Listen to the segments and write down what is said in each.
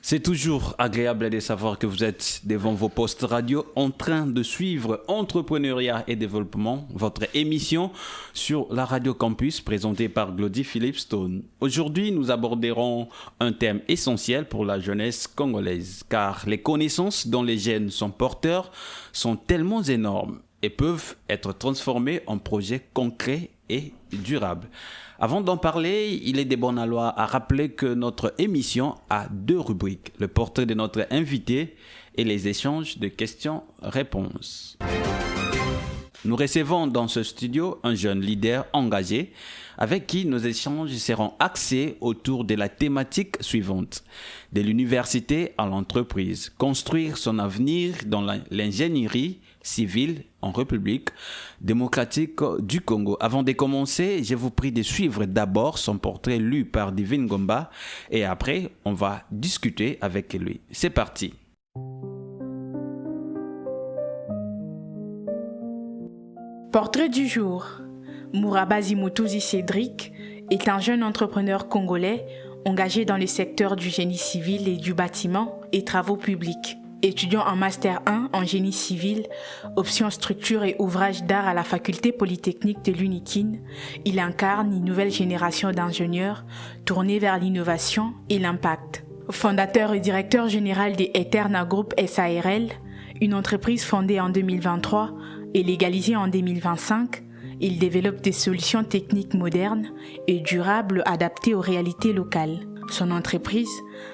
C'est toujours agréable de savoir que vous êtes devant vos postes radio en train de suivre Entrepreneuriat et Développement, votre émission sur la Radio Campus présentée par Glody Philippe Stone. Aujourd'hui, nous aborderons un thème essentiel pour la jeunesse congolaise, car les connaissances dont les jeunes sont porteurs sont tellement énormes et peuvent être transformées en projets concrets et durables. Avant d'en parler, il est de bonne loi à rappeler que notre émission a 2 rubriques, le portrait de notre invité et les échanges de questions-réponses. Nous recevons dans ce studio un jeune leader engagé avec qui nos échanges seront axés autour de la thématique suivante, de l'université à l'entreprise, construire son avenir dans l'ingénierie civile en République démocratique du Congo. Avant de commencer, je vous prie de suivre d'abord son portrait lu par Divine Gomba et après, on va discuter avec lui. C'est parti. Portrait du jour. Mourabazi Motouzi Cédric est un jeune entrepreneur congolais engagé dans le secteur du génie civil et du bâtiment et travaux publics. Étudiant en Master 1 en génie civil, option structure et ouvrages d'art à la faculté polytechnique de l'UNIKIN, il incarne une nouvelle génération d'ingénieurs tournés vers l'innovation et l'impact. Fondateur et directeur général des Eterna Group SARL, une entreprise fondée en 2023 et légalisée en 2025, il développe des solutions techniques modernes et durables adaptées aux réalités locales. Son entreprise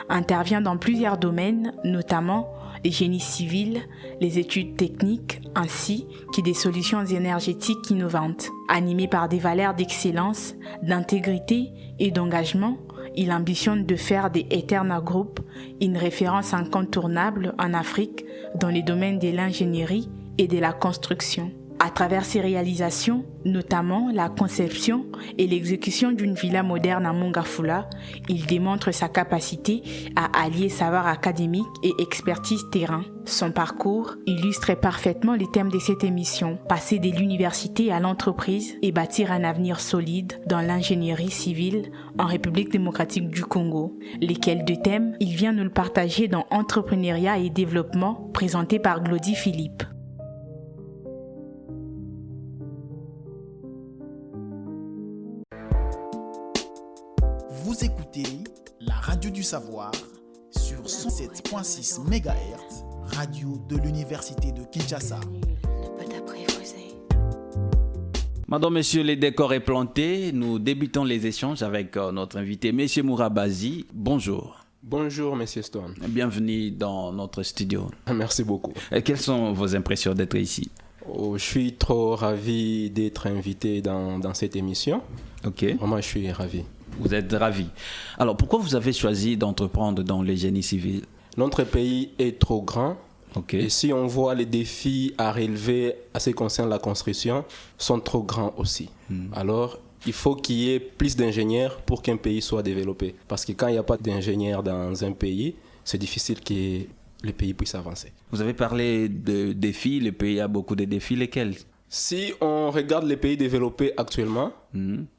intervient dans plusieurs domaines, notamment les génies civils, les études techniques, ainsi que des solutions énergétiques innovantes. Animé par des valeurs d'excellence, d'intégrité et d'engagement, il ambitionne de faire des Eterna Group une référence incontournable en Afrique dans les domaines de l'ingénierie et de la construction. À travers ses réalisations, notamment la conception et l'exécution d'une villa moderne à Mongafula, il démontre sa capacité à allier savoir académique et expertise terrain. Son parcours illustre parfaitement les thèmes de cette émission, passer de l'université à l'entreprise et bâtir un avenir solide dans l'ingénierie civile en République démocratique du Congo. Lesquels 2 thèmes, il vient nous le partager dans Entrepreneuriat et Développement, présenté par Glody Philippe. Vous écoutez la radio du savoir sur 107.6 MHz, radio de l'université de Kinshasa. Madame, Monsieur, les décors est planté. Nous débutons les échanges avec notre invité, Monsieur Mourabazi. Bonjour. Bonjour, Monsieur Stone. Bienvenue dans notre studio. Merci beaucoup. Quelles sont vos impressions d'être ici? Je suis trop ravi d'être invité dans cette émission. Ok. Vraiment, je suis ravi. Vous êtes ravi. Alors, pourquoi vous avez choisi d'entreprendre dans le génie civil? Notre pays est trop grand. Okay. Et si on voit les défis à relever à ce qui concerne la construction, sont trop grands aussi. Alors, il faut qu'il y ait plus d'ingénieurs pour qu'un pays soit développé. Parce que quand il n'y a pas d'ingénieurs dans un pays, c'est difficile que le pays puisse avancer. Vous avez parlé de défis. Le pays a beaucoup de défis. Lesquels? Si on regarde les pays développés actuellement,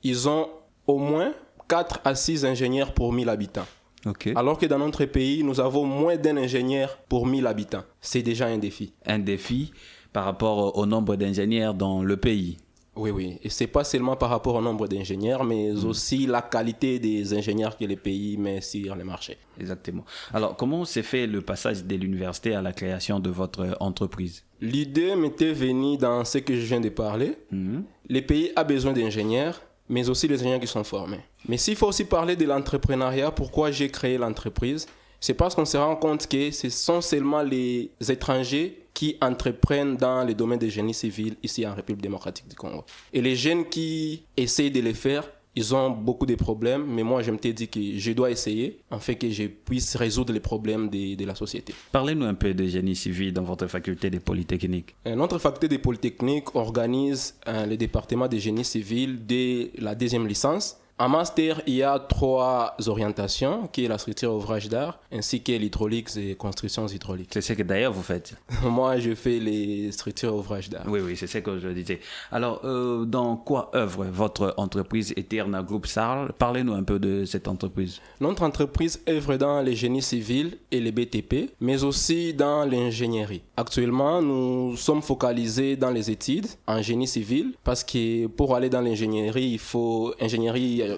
ils ont au moins 4 à 6 ingénieurs pour 1000 habitants. Okay. Alors que dans notre pays, nous avons moins d'un ingénieur pour 1000 habitants. C'est déjà un défi. Un défi par rapport au nombre d'ingénieurs dans le pays. Oui. Et ce n'est pas seulement par rapport au nombre d'ingénieurs, mais aussi la qualité des ingénieurs que le pays met sur le marché. Exactement. Alors, comment s'est fait le passage de l'université à la création de votre entreprise? L'idée m'était venue dans ce que je viens de parler. Le pays a besoin d'ingénieurs, mais aussi les ingénieurs qui sont formés. Mais s'il faut aussi parler de l'entrepreneuriat, pourquoi j'ai créé l'entreprise? C'est parce qu'on se rend compte que ce sont seulement les étrangers qui entreprennent dans le domaine des génies civils ici en République démocratique du Congo. Et les jeunes qui essayent de le faire, ils ont beaucoup de problèmes, mais moi je me suis dit que je dois essayer, afin que je puisse résoudre les problèmes de la société. Parlez-nous un peu de génie civil dans votre faculté de Polytechnique. Notre faculté de Polytechnique organise le département de génie civil dès la 2e licence En master, il y a 3 orientations, qui est la structure ouvrage d'art, ainsi que l'hydraulique et constructions hydrauliques. C'est ce que d'ailleurs vous faites. Moi, je fais les structures ouvrage d'art. Oui, c'est ce que je disais. Alors, dans quoi œuvre votre entreprise Eterna Group Sarl? Parlez-nous un peu de cette entreprise. Notre entreprise œuvre dans les génies civils et les BTP, mais aussi dans l'ingénierie. Actuellement, nous sommes focalisés dans les études en génie civil, parce que pour aller dans l'ingénierie, il faut...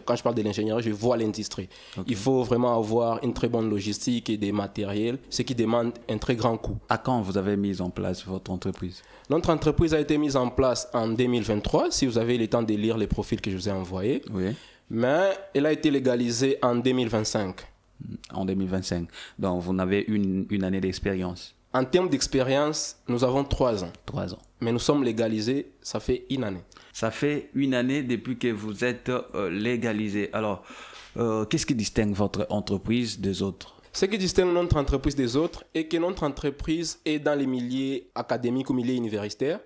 Quand je parle de l'ingénierie, je vois l'industrie. Okay. Il faut vraiment avoir une très bonne logistique et des matériels, ce qui demande un très grand coût. À quand vous avez mis en place votre entreprise? Notre entreprise a été mise en place en 2023, si vous avez le temps de lire les profils que je vous ai envoyés. Oui. Mais elle a été légalisée en 2025. En 2025. Donc, vous n'avez une année d'expérience. En termes d'expérience, nous avons 3 ans. 3 ans. Mais nous sommes légalisés, ça fait 1 année. Ça fait 1 année depuis que vous êtes légalisé. Alors, qu'est-ce qui distingue votre entreprise des autres? Ce qui distingue notre entreprise des autres est que notre entreprise est dans les milieux académiques ou milieux universitaires.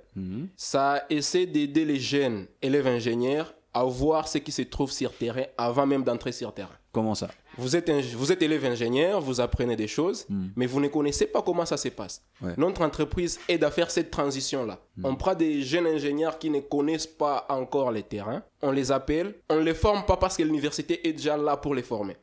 Ça essaie d'aider les jeunes élèves ingénieurs à voir ce qui se trouve sur terrain avant même d'entrer sur terrain. Comment ça? Vous êtes élève ingénieur, vous apprenez des choses, mais vous ne connaissez pas comment ça se passe. Ouais. Notre entreprise aide à faire cette transition-là. On prend des jeunes ingénieurs qui ne connaissent pas encore les terrains, on les appelle, on ne les forme pas parce que l'université est déjà là pour les former.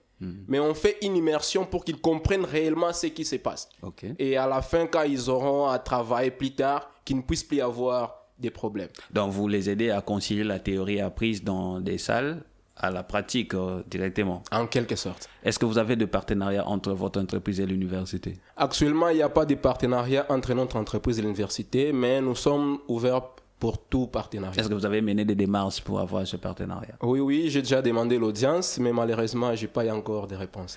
Mais on fait une immersion pour qu'ils comprennent réellement ce qui se passe. Okay. Et à la fin, quand ils auront à travailler plus tard, qu'ils ne puissent plus avoir des problèmes. Donc, vous les aidez à concilier la théorie apprise dans des salles à la pratique directement. En quelque sorte. Est-ce que vous avez de partenariat entre votre entreprise et l'université? Actuellement, il n'y a pas de partenariat entre notre entreprise et l'université, mais nous sommes ouverts pour tout partenariat. Est-ce que vous avez mené des démarches pour avoir ce partenariat? Oui, j'ai déjà demandé l'audience, mais malheureusement, je n'ai pas eu encore de réponse.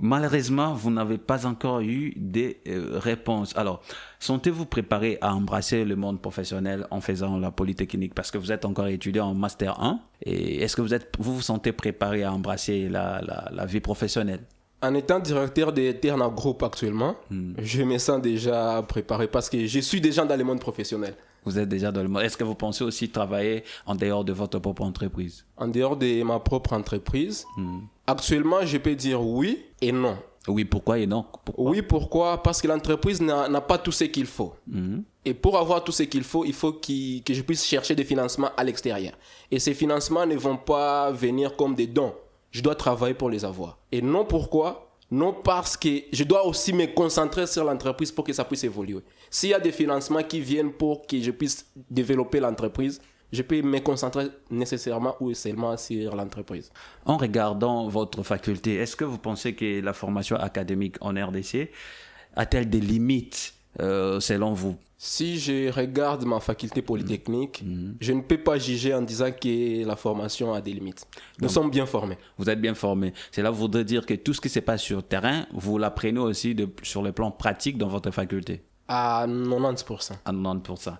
Malheureusement, vous n'avez pas encore eu des réponses. Alors, sentez-vous préparé à embrasser le monde professionnel en faisant la polytechnique? Parce que vous êtes encore étudiant en Master 1. Et est-ce que vous sentez préparé à embrasser la vie professionnelle? En étant directeur de Eterna Group actuellement, je me sens déjà préparé parce que je suis déjà dans le monde professionnel. Vous êtes déjà dans le monde. Est-ce que vous pensez aussi travailler en dehors de votre propre entreprise? En dehors de ma propre entreprise, actuellement, je peux dire oui et non. Oui, pourquoi et non? Oui, pourquoi? Parce que l'entreprise n'a pas tout ce qu'il faut. Et pour avoir tout ce qu'il faut, il faut que je puisse chercher des financements à l'extérieur. Et ces financements ne vont pas venir comme des dons. Je dois travailler pour les avoir. Et non, pourquoi? Non, parce que je dois aussi me concentrer sur l'entreprise pour que ça puisse évoluer. S'il y a des financements qui viennent pour que je puisse développer l'entreprise, je peux me concentrer nécessairement ou seulement sur l'entreprise. En regardant votre faculté, est-ce que vous pensez que la formation académique en RDC a-t-elle des limites selon vous? Si je regarde ma faculté polytechnique, je ne peux pas juger en disant que la formation a des limites. Nous sommes bien formés. Vous êtes bien formés. Cela voudrait dire que tout ce qui se passe sur le terrain, vous l'apprenez aussi sur le plan pratique dans votre faculté? À 90%. À 90%.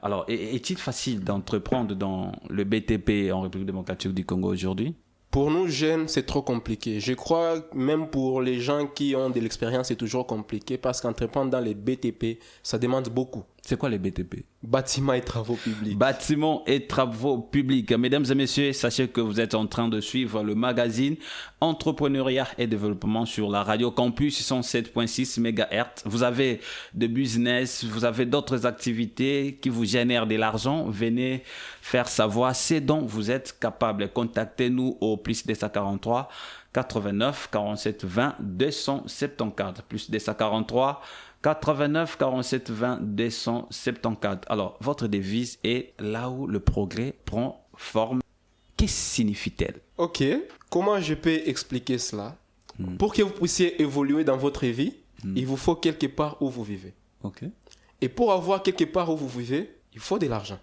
Alors, est-il facile d'entreprendre dans le BTP en République démocratique du Congo aujourd'hui? Pour nous jeunes, c'est trop compliqué. Je crois même pour les gens qui ont de l'expérience, c'est toujours compliqué parce qu'entreprendre dans les BTP, ça demande beaucoup. C'est quoi les BTP? Bâtiments et travaux publics. Bâtiments et travaux publics. Mesdames et messieurs, sachez que vous êtes en train de suivre le magazine Entrepreneuriat et Développement sur la radio Campus 107.6 MHz. Vous avez de business, vous avez d'autres activités qui vous génèrent de l'argent. Venez faire savoir ce dont vous êtes capable. Contactez-nous au plus 243 89 47 20 274 plus 243 89 47 20 274. Alors, votre devise est là où le progrès prend forme. Qu'est-ce que signifie-t-elle? Ok, comment je peux expliquer cela? Pour que vous puissiez évoluer dans votre vie, il vous faut quelque part où vous vivez. Okay. Et pour avoir quelque part où vous vivez, il faut de l'argent.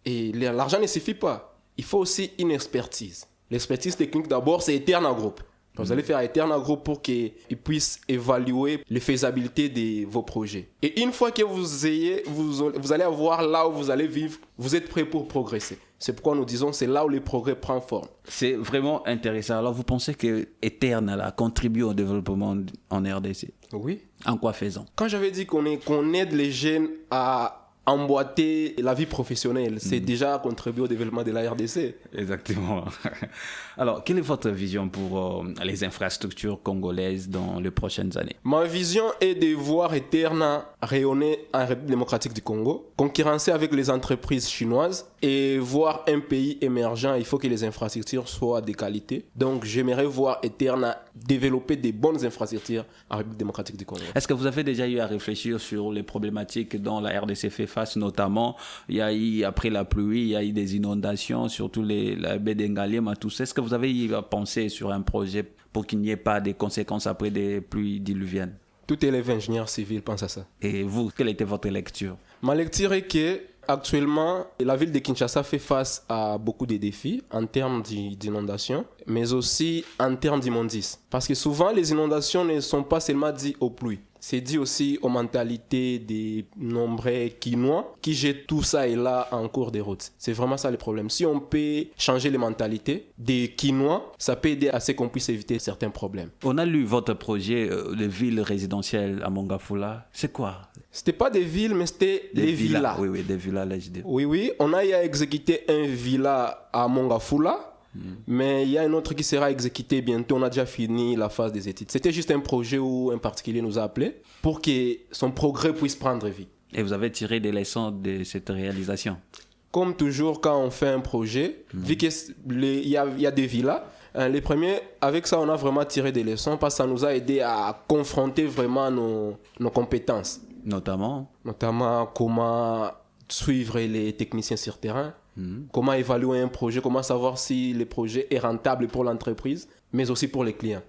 Et l'argent ne suffit pas. Il faut aussi une expertise. L'expertise technique d'abord, c'est Eterna Group. Vous allez faire Eterna Group pour qu'ils puissent évaluer les faisabilités de vos projets. Et une fois que vous allez avoir là où vous allez vivre, vous êtes prêt pour progresser. C'est pourquoi nous disons c'est là où le progrès prend forme. C'est vraiment intéressant. Alors vous pensez que Eterna a contribué au développement en RDC? Oui. En quoi faisant? Quand j'avais dit qu'on aide les jeunes à emboîter la vie professionnelle. C'est déjà contribuer au développement de la RDC. Exactement. Alors, quelle est votre vision pour les infrastructures congolaises dans les prochaines années? Ma vision est de voir Eterna rayonner en République démocratique du Congo, concurrencer avec les entreprises chinoises et voir un pays émergent. Il faut que les infrastructures soient de qualité. Donc, j'aimerais voir Eterna développer des bonnes infrastructures en République démocratique du Congo. Est-ce que vous avez déjà eu à réfléchir sur les problématiques dont la RDC fait face, notamment, il y a eu, après la pluie, il y a eu des inondations, surtout la baie d'Engalema, tout ça. Est-ce que vous avez eu à penser sur un projet pour qu'il n'y ait pas de conséquences après des pluies diluviennes? Tout élève ingénieur civil pense à ça. Et vous, quelle était votre lecture? Ma lecture est que actuellement, la ville de Kinshasa fait face à beaucoup de défis en termes d'inondations, mais aussi en termes d'immondices. Parce que souvent, les inondations ne sont pas seulement dues aux pluies. C'est dû aussi aux mentalités des nombreux Quinois qui jettent tout ça et là en cours de route. C'est vraiment ça le problème. Si on peut changer les mentalités des Quinois, ça peut aider à ce qu'on puisse éviter certains problèmes. On a lu votre projet de ville résidentielle à Mongafula. C'est quoi? C'était pas des villes, mais c'était des villas. Oui, des villas, là, je dis. Oui, on a eu à exécuter un villa à Mongafula. Mais il y a un autre qui sera exécuté bientôt. On a déjà fini la phase des études. C'était juste un projet où un particulier nous a appelé pour que son progrès puisse prendre vie. Et vous avez tiré des leçons de cette réalisation? Comme toujours, quand on fait un projet, vu qu'il y a des villas, les premiers, avec ça, on a vraiment tiré des leçons parce que ça nous a aidé à confronter vraiment nos compétences. Notamment comment suivre les techniciens sur terrain. Comment évaluer un projet, comment savoir si le projet est rentable pour l'entreprise, mais aussi pour les clients.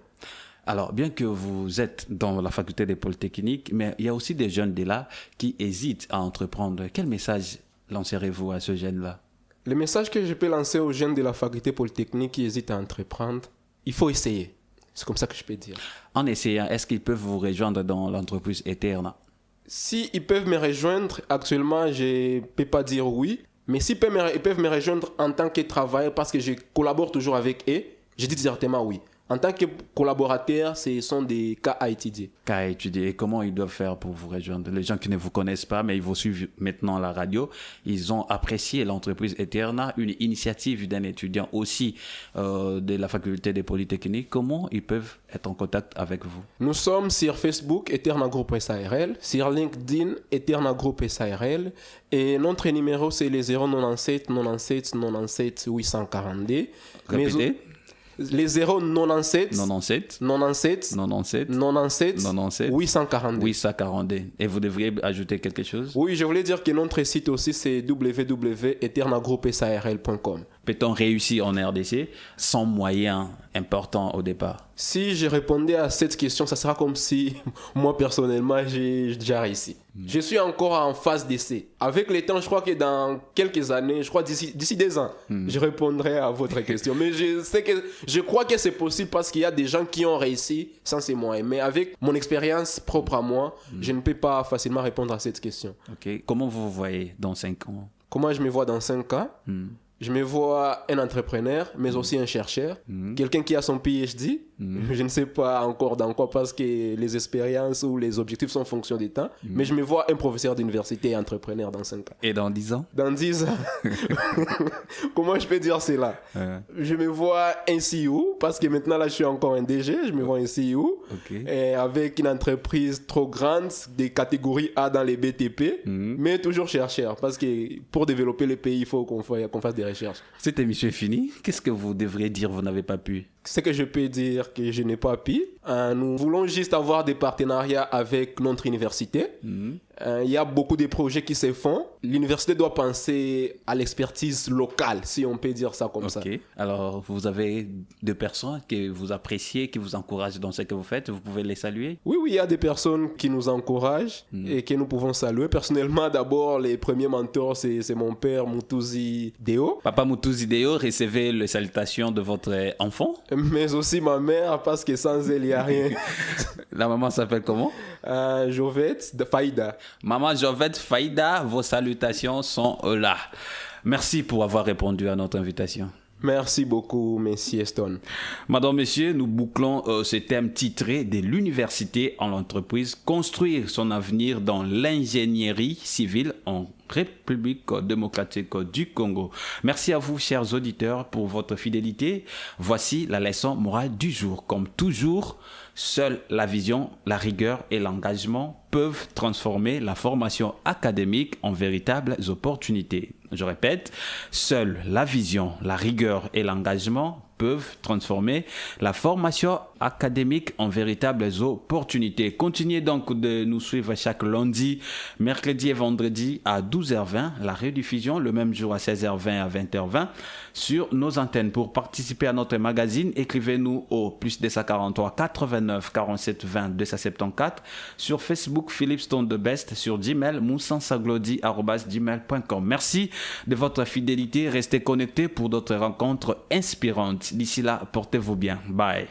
Alors, bien que vous êtes dans la faculté des Polytechniques, mais il y a aussi des jeunes de là qui hésitent à entreprendre. Quel message lancerez-vous à ce jeune-là? Le message que je peux lancer aux jeunes de la faculté Polytechnique qui hésitent à entreprendre, il faut essayer. C'est comme ça que je peux dire. En essayant, est-ce qu'ils peuvent vous rejoindre dans l'entreprise Eterna? Si ils peuvent me rejoindre, actuellement, je ne peux pas dire oui. Mais s'ils peuvent me rejoindre en tant que travailleur, parce que je collabore toujours avec eux, je dis directement oui. En tant que collaborateur, ce sont des cas à étudier. Cas à étudier. Et comment ils doivent faire pour vous rejoindre? Les gens qui ne vous connaissent pas, mais ils vous suivent maintenant la radio, ils ont apprécié l'entreprise Eterna, une initiative d'un étudiant aussi de la faculté des Polytechniques. Comment ils peuvent être en contact avec vous? Nous sommes sur Facebook, Eterna Group SARL, sur LinkedIn, Eterna Group SARL, et notre numéro, c'est les 097 97 97 842. Répétez. Les 097 97 97 97 97 97 842. 842. Et vous devriez ajouter quelque chose? Oui, je voulais dire que notre site aussi, c'est www.eternagroupsarl.com. Peut-on réussir en RDC sans moyens importants au départ? Si je répondais à cette question, ça sera comme si moi personnellement j'ai déjà réussi. Je suis encore en phase d'essai. Avec le temps, je crois que dans quelques années, je crois d'ici 2 ans, je répondrai à votre question. Mais je crois que c'est possible parce qu'il y a des gens qui ont réussi sans ces moyens. Mais avec mon expérience propre à moi, je ne peux pas facilement répondre à cette question. Ok. Comment vous vous voyez dans 5 ans? Comment je me vois dans 5 ans? Je me vois un entrepreneur, mais aussi un chercheur. Quelqu'un qui a son PhD. Je ne sais pas encore dans quoi parce que les expériences ou les objectifs sont en fonction du temps. Mais je me vois un professeur d'université et entrepreneur dans 5 ans. Et dans 10 ans? Dans 10 ans, comment je peux dire cela? Je me vois un CEO parce que maintenant là je suis encore un DG. Je me vois un CEO avec une entreprise trop grande, des catégories A dans les BTP, mais toujours chercheur parce que pour développer le pays, il faut qu'on fasse des recherches. Cette émission est finie. Qu'est-ce que vous devriez dire vous n'avez pas pu? Ce que je peux dire que je n'ai pas pu, nous voulons juste avoir des partenariats avec notre université. Il y a beaucoup de projets qui se font. L'université doit penser à l'expertise locale, si on peut dire ça comme ça. Alors, vous avez des personnes que vous appréciez, qui vous encouragent dans ce que vous faites. Vous pouvez les saluer? Oui, il y a des personnes qui nous encouragent et que nous pouvons saluer. Personnellement, d'abord, les premiers mentors, c'est mon père, Mutuzi Deo. Papa Mutuzi Deo, recevez les salutations de votre enfant? Mais aussi ma mère, parce que sans elle, il n'y a rien. La maman s'appelle comment? Jovette de Faïda. Maman Jovette Faïda, vos salutations sont là. Merci pour avoir répondu à notre invitation. Merci beaucoup, monsieur Stone. Madame, Monsieur, nous bouclons ce thème titré de l'université en l'entreprise, construire son avenir dans l'ingénierie civile en République démocratique du Congo. Merci à vous, chers auditeurs, pour votre fidélité. Voici la leçon morale du jour. Comme toujours, seule la vision, la rigueur et l'engagement peuvent transformer la formation académique en véritables opportunités. Je répète, seule la vision, la rigueur et l'engagement peuvent transformer la formation académique en véritables opportunités. Continuez donc de nous suivre chaque lundi, mercredi et vendredi à 12h20, la rediffusion le même jour à 16h20 à 20h20 sur nos antennes. Pour participer à notre magazine, écrivez-nous au +243 89 47 20 274 sur Facebook Philippe Stone de Best, sur Gmail moussansaglodi@gmail.com. Merci de votre fidélité, restez connectés pour d'autres rencontres inspirantes. D'ici là, portez-vous bien. Bye.